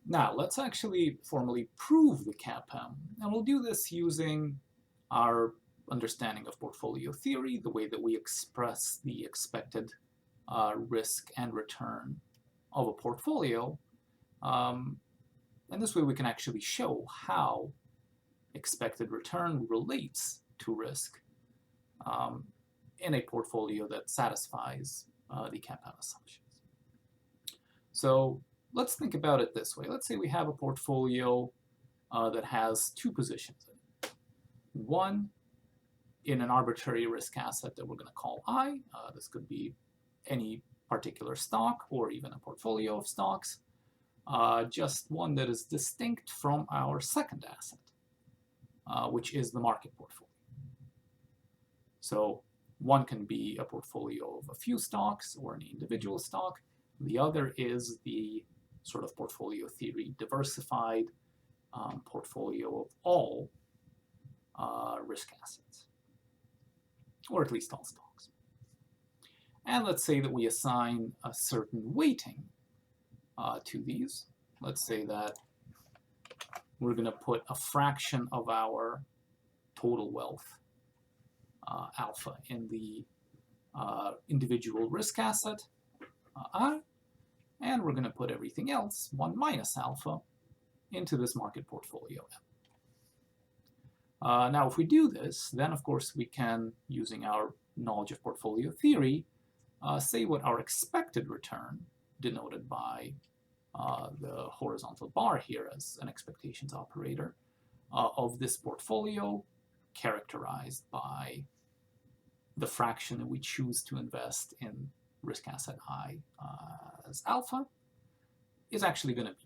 Now, let's actually formally prove the CAPM, and we'll do this using our understanding of portfolio theory, the way that we express the expected risk and return of a portfolio. And this way we can actually show how expected return relates to risk in a portfolio that satisfies the CAPM assumptions. So let's think about it this way. Let's say we have a portfolio that has two positions in it. One in an arbitrary risk asset that we're going to call I. This could be any particular stock or even a portfolio of stocks. Just one that is distinct from our second asset, which is the market portfolio. So one can be a portfolio of a few stocks or an individual stock. The other is the sort of portfolio theory diversified portfolio of all risk assets, or at least all stocks. And let's say that we assign a certain weighting to these. Let's say that we're going to put a fraction of our total wealth, alpha, in the individual risk asset, I, and we're going to put everything else, 1 minus alpha, into this market portfolio. Now, if we do this, then of course we can, using our knowledge of portfolio theory, say what our expected return, denoted by the horizontal bar here as an expectations operator, of this portfolio, characterized by the fraction that we choose to invest in risk asset I as alpha, is actually going to be.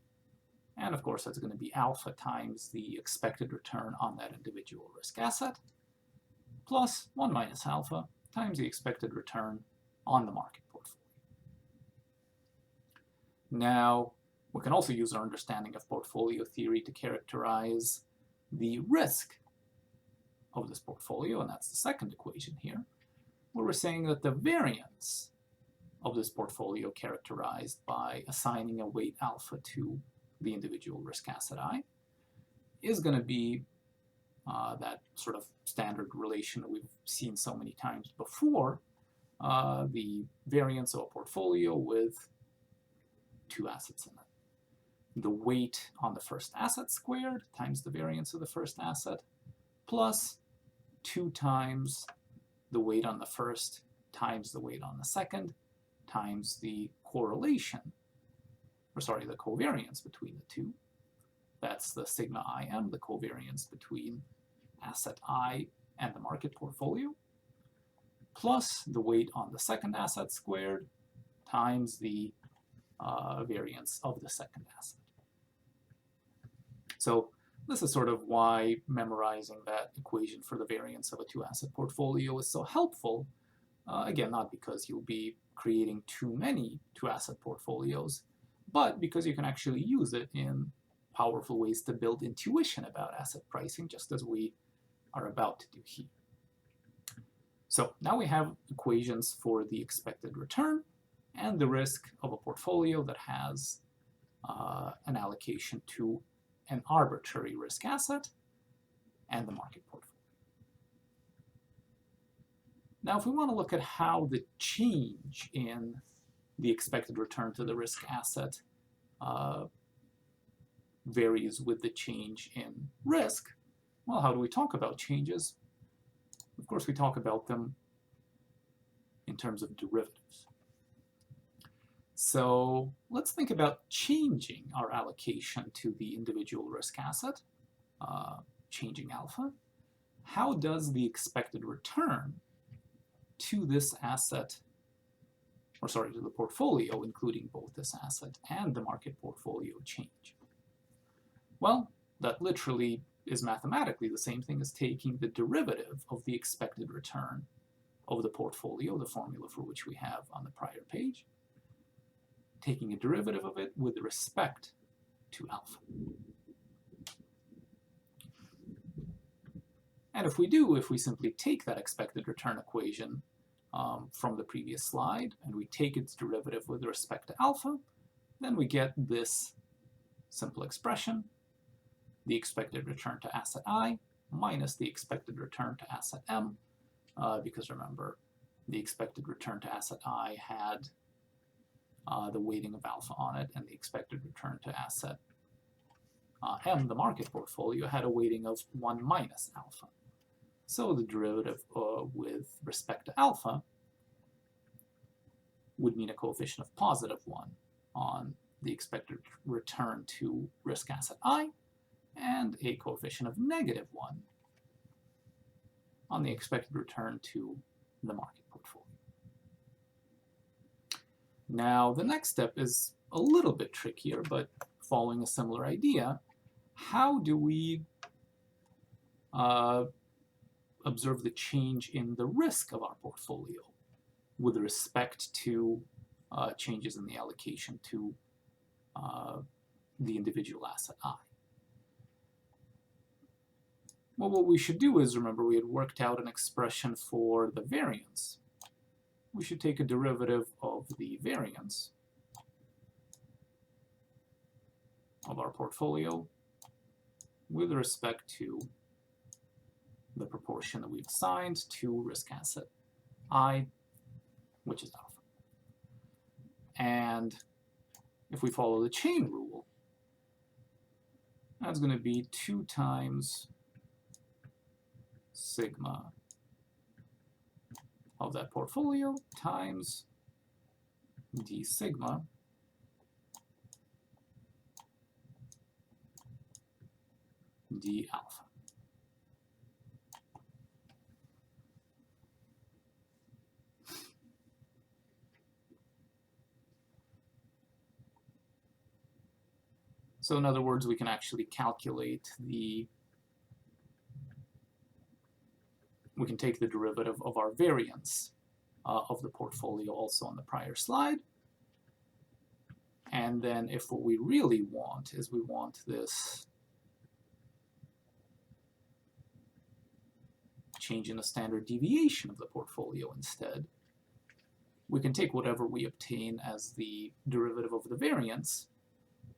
And of course, that's going to be alpha times the expected return on that individual risk asset, plus 1 minus alpha times the expected return on the market portfolio. Now, we can also use our understanding of portfolio theory to characterize the risk of this portfolio, and that's the second equation here, where we're saying that the variance of this portfolio, characterized by assigning a weight alpha to the individual risk asset I, is going to be that sort of standard relation that we've seen so many times before, the variance of a portfolio with two assets in it. The weight on the first asset squared times the variance of the first asset, plus 2 times the weight on the first times the weight on the second, times the correlation, or sorry, the covariance between the two. That's the sigma IM, the covariance between asset I and the market portfolio, plus the weight on the second asset squared times the variance of the second asset. So this is sort of why memorizing that equation for the variance of a two-asset portfolio is so helpful. Again, not because you'll be creating too many two-asset portfolios, but because you can actually use it in powerful ways to build intuition about asset pricing, just as we are about to do here. So now we have equations for the expected return and the risk of a portfolio that has an allocation to an arbitrary risk asset and the market portfolio. Now, if we want to look at how the change in the expected return to the risk asset varies with the change in risk, well, how do we talk about changes? Of course, we talk about them in terms of derivatives. So let's think about changing our allocation to the individual risk asset, changing alpha. How does the expected return to this asset, or sorry, to the portfolio, including both this asset and the market portfolio, change? Well, that literally is mathematically the same thing as taking the derivative of the expected return of the portfolio, the formula for which we have on the prior page, taking a derivative of it with respect to alpha. And if we simply take that expected return equation from the previous slide, and we take its derivative with respect to alpha, then we get this simple expression, the expected return to asset I minus the expected return to asset M, because remember, the expected return to asset I had the weighting of alpha on it, and the expected return to asset M, the market portfolio, had a weighting of 1 minus alpha. So the derivative with respect to alpha would mean a coefficient of positive 1 on the expected return to risk asset I, and a coefficient of negative 1 on the expected return to the market portfolio. Now, the next step is a little bit trickier, but following a similar idea. How do we observe the change in the risk of our portfolio with respect to changes in the allocation to the individual asset I? Well, what we should do is, remember, we had worked out an expression for the variance. We should take a derivative of the variance of our portfolio with respect to the proportion that we've assigned to risk asset I, which is alpha. And if we follow the chain rule, that's going to be 2 times sigma of that portfolio times d sigma d alpha. So in other words, we can actually calculate we can take the derivative of our variance of the portfolio also on the prior slide. And then if what we really want is we want this change in the standard deviation of the portfolio instead, we can take whatever we obtain as the derivative of the variance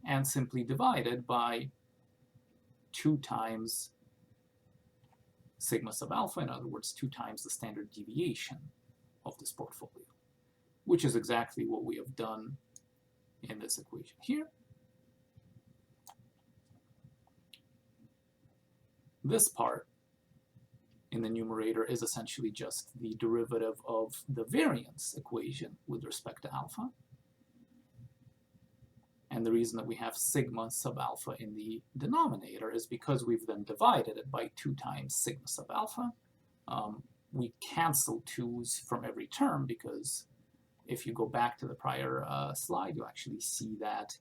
and simply divide it by 2 times sigma sub alpha, in other words, 2 times the standard deviation of this portfolio, which is exactly what we have done in this equation here. This part in the numerator is essentially just the derivative of the variance equation with respect to alpha. And the reason that we have sigma sub alpha in the denominator is because we've then divided it by 2 times sigma sub alpha. We cancel 2's from every term, because if you go back to the prior slide, you actually see that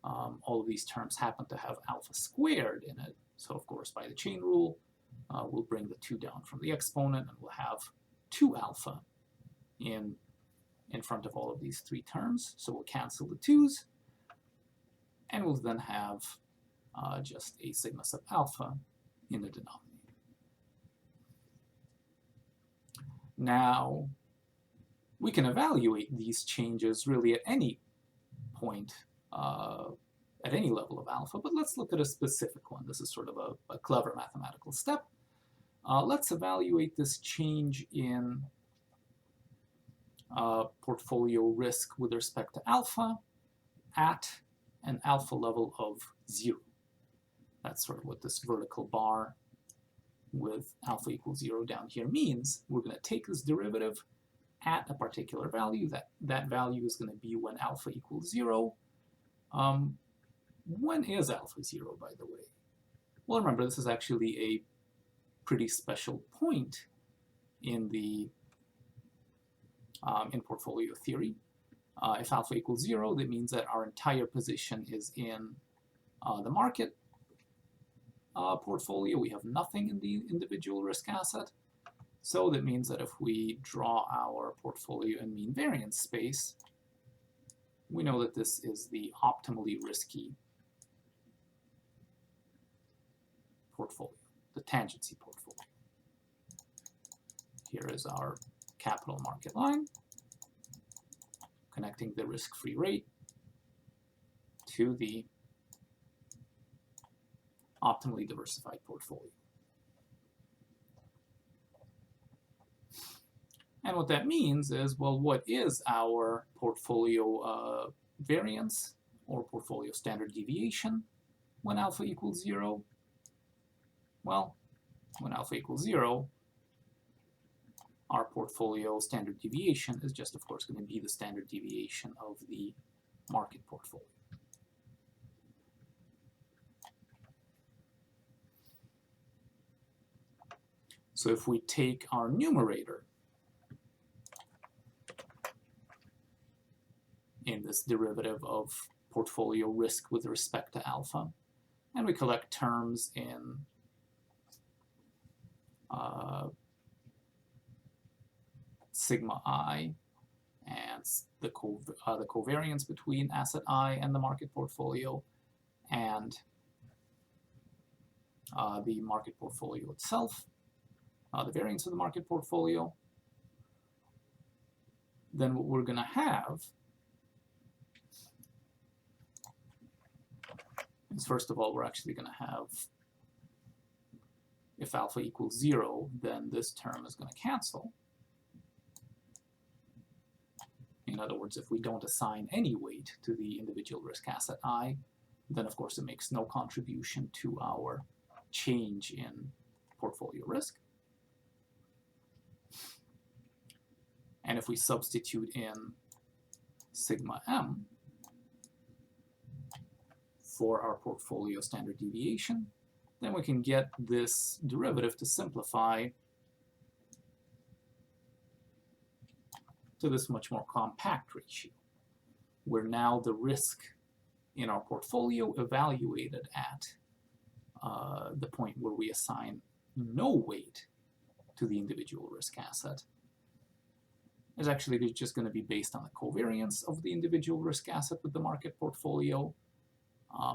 all of these terms happen to have alpha squared in it. So of course, by the chain rule, we'll bring the 2 down from the exponent, and we'll have 2 alpha in front of all of these 3 terms. So we'll cancel the 2's. And we'll then have just a sigma sub alpha in the denominator. Now, we can evaluate these changes really at any point, at any level of alpha, but let's look at a specific one. This is sort of a clever mathematical step. Let's evaluate this change in portfolio risk with respect to alpha at an alpha level of 0. That's sort of what this vertical bar with alpha equals 0 down here means. We're going to take this derivative at a particular value. That value is going to be when alpha equals 0. When is alpha 0, by the way? Well, remember, this is actually a pretty special point in the in portfolio theory. If alpha equals 0, that means that our entire position is in the market portfolio. We have nothing in the individual risk asset. So that means that if we draw our portfolio in mean variance space, we know that this is the optimally risky portfolio, the tangency portfolio. Here is our capital market line, connecting the risk-free rate to the optimally diversified portfolio. And what that means is, well, what is our portfolio variance or portfolio standard deviation when alpha equals 0? Well, when alpha equals 0, our portfolio standard deviation is just, of course, going to be the standard deviation of the market portfolio. So if we take our numerator in this derivative of portfolio risk with respect to alpha, and we collect terms in sigma I and the covariance between asset I and the market portfolio, and the market portfolio itself, the variance of the market portfolio, then what we're going to have is, first of all, we're actually going to have, if alpha equals 0, then this term is going to cancel. In other words, if we don't assign any weight to the individual risk asset I, then of course it makes no contribution to our change in portfolio risk. And if we substitute in sigma m for our portfolio standard deviation, then we can get this derivative to simplify to this much more compact ratio, where now the risk in our portfolio evaluated at the point where we assign no weight to the individual risk asset is actually just going to be based on the covariance of the individual risk asset with the market portfolio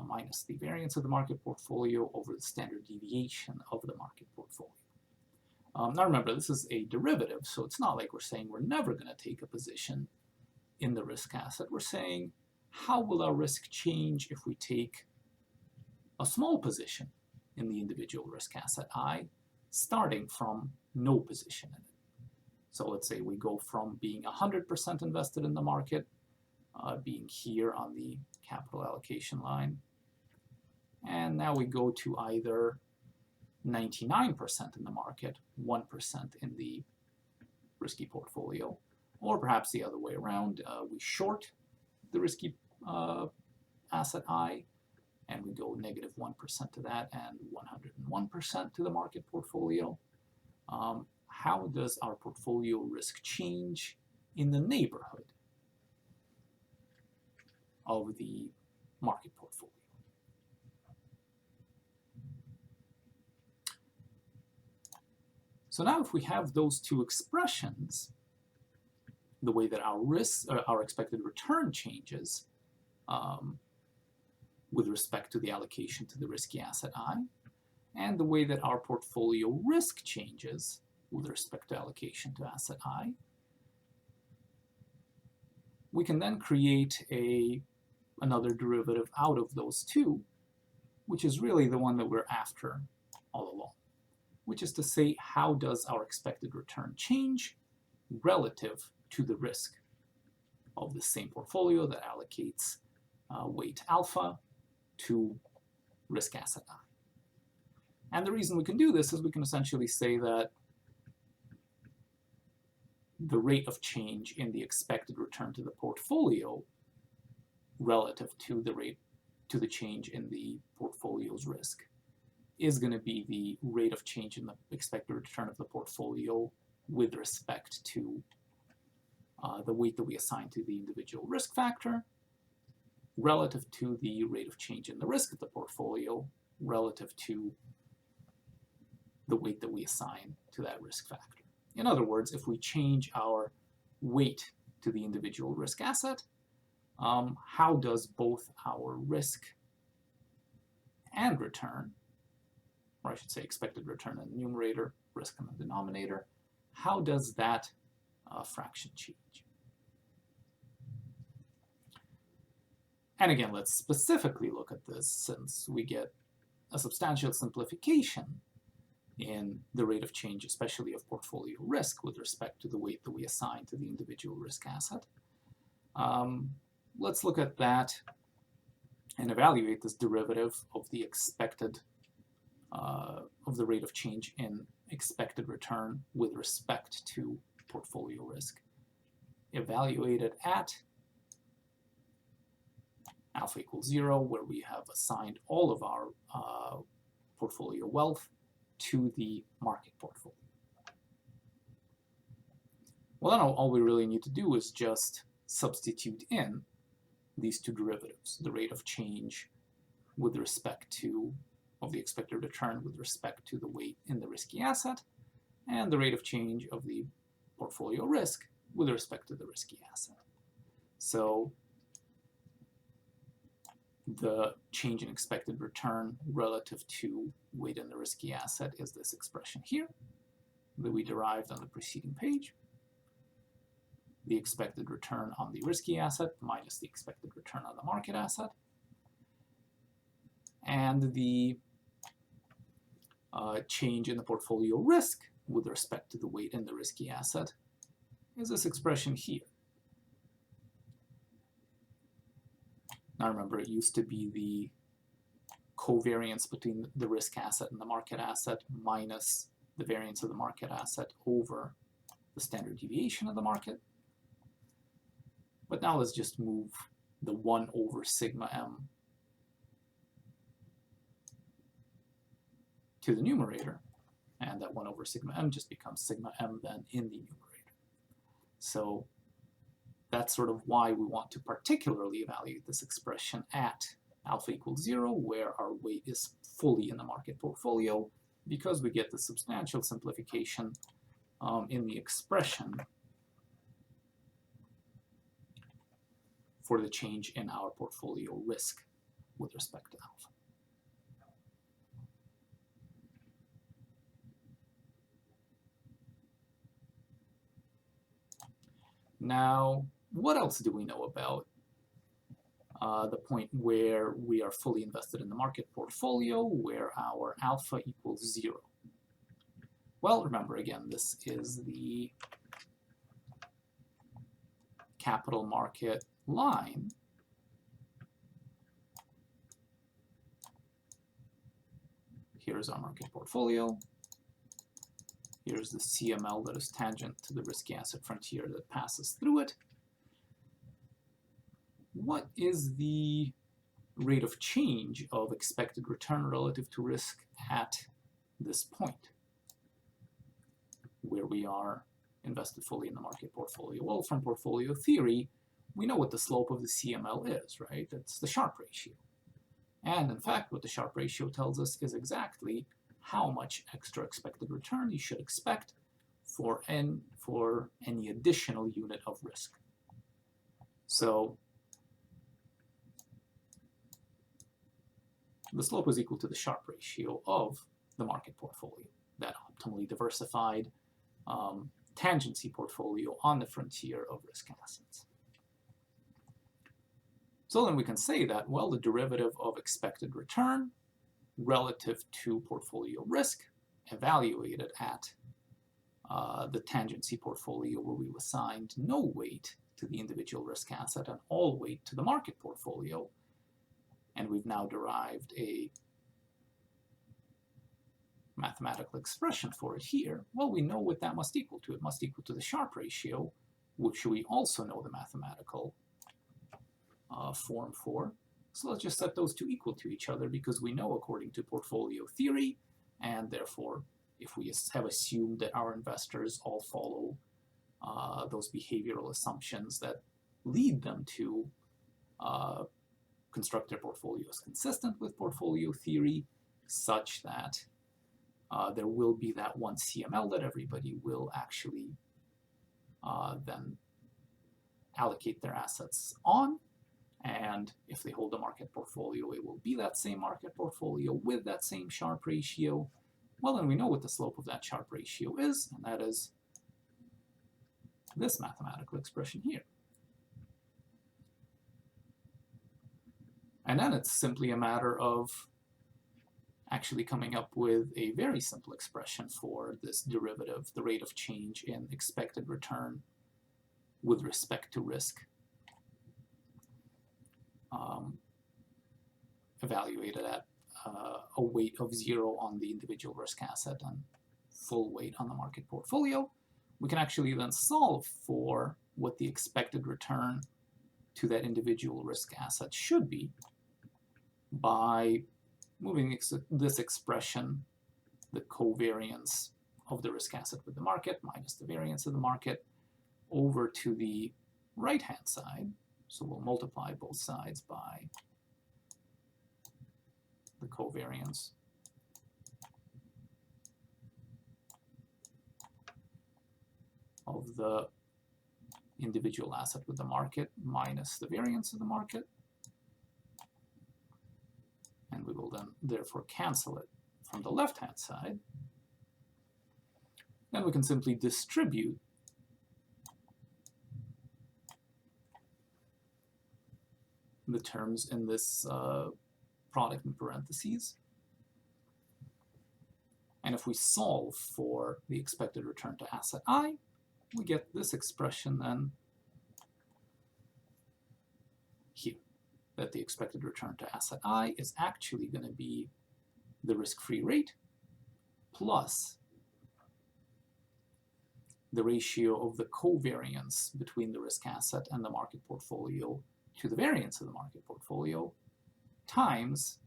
minus the variance of the market portfolio over the standard deviation of the market portfolio. Now remember, this is a derivative, so it's not like we're saying we're never going to take a position in the risk asset. We're saying, how will our risk change if we take a small position in the individual risk asset I, starting from no position in it? So let's say we go from being 100% invested in the market, being here on the capital allocation line, and now we go to either 99% in the market, 1% in the risky portfolio, or perhaps the other way around. We short the risky asset I, and we go negative 1% to that and 101% to the market portfolio. How does our portfolio risk change in the neighborhood of the market portfolio? So now if we have those two expressions, the way that our risk, our expected return changes with respect to the allocation to the risky asset I, and the way that our portfolio risk changes with respect to allocation to asset I, we can then create another derivative out of those two, which is really the one that we're after all along, which is to say, how does our expected return change relative to the risk of the same portfolio that allocates weight alpha to risk asset I. And the reason we can do this is we can essentially say that the rate of change in the expected return to the portfolio relative to the change in the portfolio's risk is going to be the rate of change in the expected return of the portfolio with respect to the weight that we assign to the individual risk factor relative to the rate of change in the risk of the portfolio relative to the weight that we assign to that risk factor. In other words, if we change our weight to the individual risk asset, how does both our risk and return, or I should say expected return in the numerator, risk in the denominator, how does that fraction change? And again, let's specifically look at this since we get a substantial simplification in the rate of change, especially of portfolio risk with respect to the weight that we assign to the individual risk asset. Let's look at that and evaluate this derivative of the expected, of the rate of change in expected return with respect to portfolio risk. Evaluated at alpha equals 0, where we have assigned all of our portfolio wealth to the market portfolio. Well, then all we really need to do is just substitute in these two derivatives, the rate of change with respect to, of the expected return with respect to the weight in the risky asset, and the rate of change of the portfolio risk with respect to the risky asset. So the change in expected return relative to weight in the risky asset is this expression here that we derived on the preceding page. The expected return on the risky asset minus the expected return on the market asset. And the change in the portfolio risk with respect to the weight in the risky asset is this expression here. Now remember, it used to be the covariance between the risk asset and the market asset minus the variance of the market asset over the standard deviation of the market. But now let's just move the 1 over sigma m to the numerator, and that 1 over sigma m just becomes sigma m then in the numerator. So that's sort of why we want to particularly evaluate this expression at alpha equals 0, where our weight is fully in the market portfolio, because we get the substantial simplification in the expression for the change in our portfolio risk with respect to alpha. Now, what else do we know about the point where we are fully invested in the market portfolio, where our alpha equals 0? Well, remember again, this is the capital market line. Here's our market portfolio. Here's the CML that is tangent to the risky asset frontier that passes through it. What is the rate of change of expected return relative to risk at this point, where we are invested fully in the market portfolio? Well, from portfolio theory, we know what the slope of the CML is, right? It's the Sharpe ratio. And in fact, what the Sharpe ratio tells us is exactly how much extra expected return you should expect for any additional unit of risk. So the slope is equal to the Sharpe ratio of the market portfolio, that optimally diversified tangency portfolio on the frontier of risk assets. So then we can say that, well, the derivative of expected return relative to portfolio risk evaluated at the tangency portfolio, where we've assigned no weight to the individual risk asset and all weight to the market portfolio, and we've now derived a mathematical expression for it here. Well, we know what that must equal to. It must equal to the Sharpe ratio, which we also know the mathematical form for. So let's just set those two equal to each other, because we know according to portfolio theory, and therefore if we have assumed that our investors all follow those behavioral assumptions that lead them to construct their portfolios consistent with portfolio theory, such that there will be that one CML that everybody will actually then allocate their assets on. And if they hold a market portfolio, it will be that same market portfolio with that same Sharpe ratio. Well, then we know what the slope of that Sharpe ratio is, and that is this mathematical expression here. And then it's simply a matter of actually coming up with a very simple expression for this derivative, the rate of change in expected return with respect to risk, evaluated at a weight of 0 on the individual risk asset and full weight on the market portfolio. We can actually then solve for what the expected return to that individual risk asset should be by moving this expression, the covariance of the risk asset with the market minus the variance of the market, over to the right-hand side. So we'll multiply both sides by the covariance of the individual asset with the market minus the variance of the market. And we will then therefore cancel it from the left-hand side. Then we can simply distribute the terms in this product in parentheses. And if we solve for the expected return to asset I, we get this expression then here, that the expected return to asset I is actually going to be the risk-free rate plus the ratio of the covariance between the risk asset and the market portfolio to the variance of the market portfolio times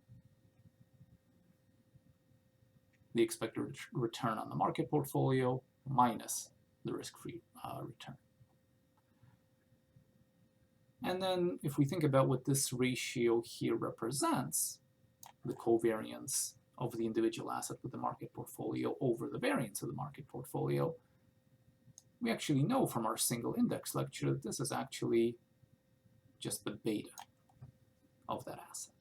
the expected return on the market portfolio minus the risk-free return. And then if we think about what this ratio here represents, the covariance of the individual asset with the market portfolio over the variance of the market portfolio, we actually know from our single index lecture that this is actually just the beta of that asset.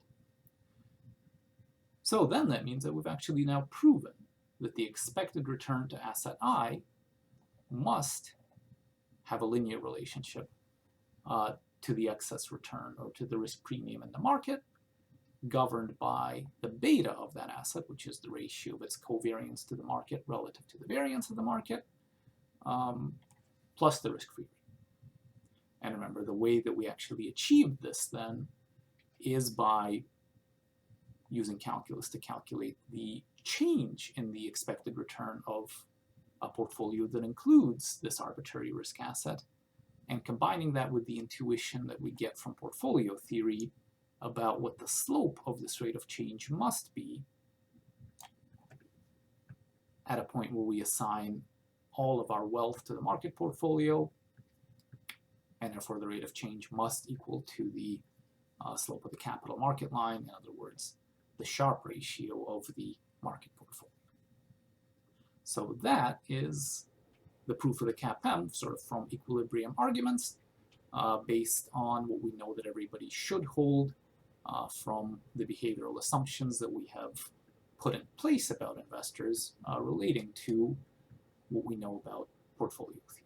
So then that means that we've actually now proven that the expected return to asset I must have a linear relationship to the excess return or to the risk premium in the market, governed by the beta of that asset, which is the ratio of its covariance to the market relative to the variance of the market, plus the risk-free rate. And remember, the way that we actually achieved this then is by using calculus to calculate the change in the expected return of a portfolio that includes this arbitrary risk asset, and combining that with the intuition that we get from portfolio theory about what the slope of this rate of change must be at a point where we assign all of our wealth to the market portfolio, and therefore the rate of change must equal to the slope of the capital market line, in other words, the Sharpe ratio of the market portfolio. So that is the proof of the CAPM, sort of from equilibrium arguments, based on what we know that everybody should hold from the behavioral assumptions that we have put in place about investors relating to what we know about portfolio theory.